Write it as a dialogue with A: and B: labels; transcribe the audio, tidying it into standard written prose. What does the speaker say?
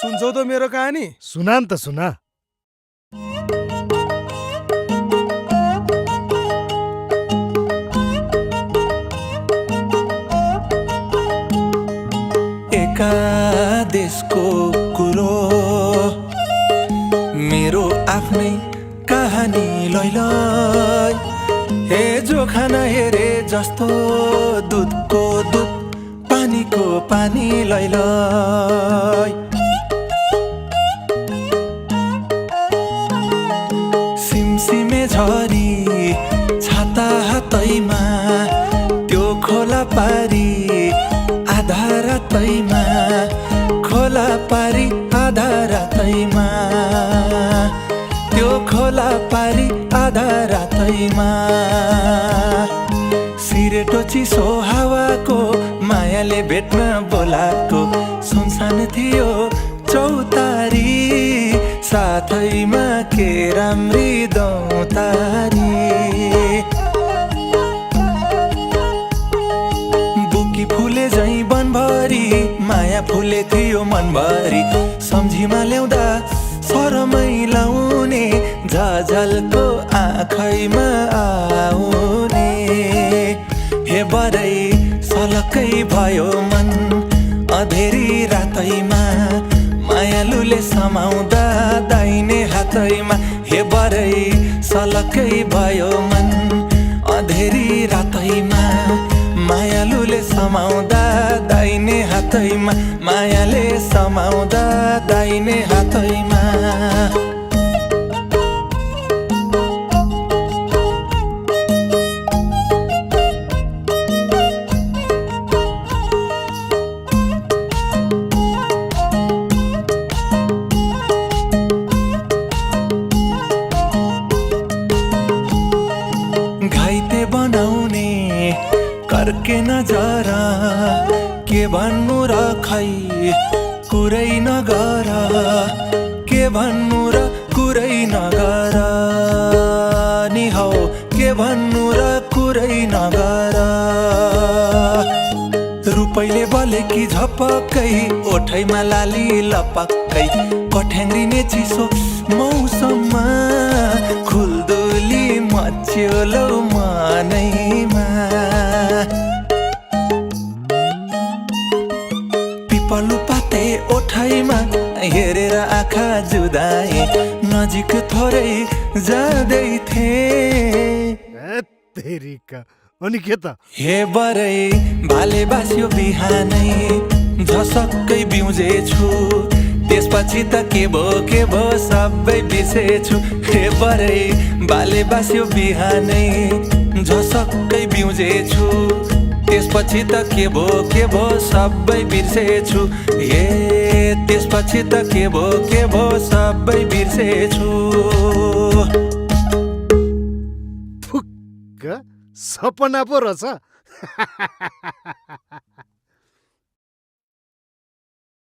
A: सुन्छौ त मेरो कहानी?
B: सुना नि त सुना।
C: एका देशको कुरो मेरो आफ्नै कहानी लैलै। हे जो खाना हेरे जस्तो दुधको दुध पानीको पानी लैलै। सिमसिमे झरी छाता हातैमा त्यो खोला पारी आधा रातैमा खोला पारी आधा रातैमा त्यो खोला पारी आधा रातैमा सिरेटो चिसो हावाको मायाले भेट्न बोलाको सुनसान थियो चौतारी साथैमा के राम्री दौतारी बुकी फुले झैँ बनभरि माया फुले थियो मनभरि सम्झीमा ल्याउँदा सरमै लाउने झझलको आँखैमा आउने हे बरै सलक्कै भयो मन अधेरी रातैमा मायालुले समाउँदा दाहिने हातैमा हे बरै सलक्कै भयो मन अधेरी रातैमा मायालुले समाउँदा दाहिने हातैमा मायाले समाउँदा दाहिने हातैमा घाइते बनाउने कर्के नजर के भन्नु र खै कुरै नगर के भन्नु र कुरै नगर नि हौ के भन्नु र कुरै नगर रुपैले बलेकी झपक्कै ओठैमा लाली लपक्कै कठ्याङ्ग्रिने चिसो मौसममा खुल्दुली मच्यो लौ मनैमा पिपलु पाते ओठैमा हेरेर आँखा जुदाए नजिक थोरै जाँदै थिए
B: तेरिका अनि के त
C: हे बरै भाले बास्यो बिहानै झसक्कै बिउजेछु त्यसपछि त के भो सबै बिर्सेछु हे बरै भाले बास्यो बिहानै झसक्कै बिउजेछु त्यसपछि त के भो सबै बिर्सेछु हे त्यसपछि त के भो सबै बिर्सेछु
B: फुक्क सपना पो रहेछ।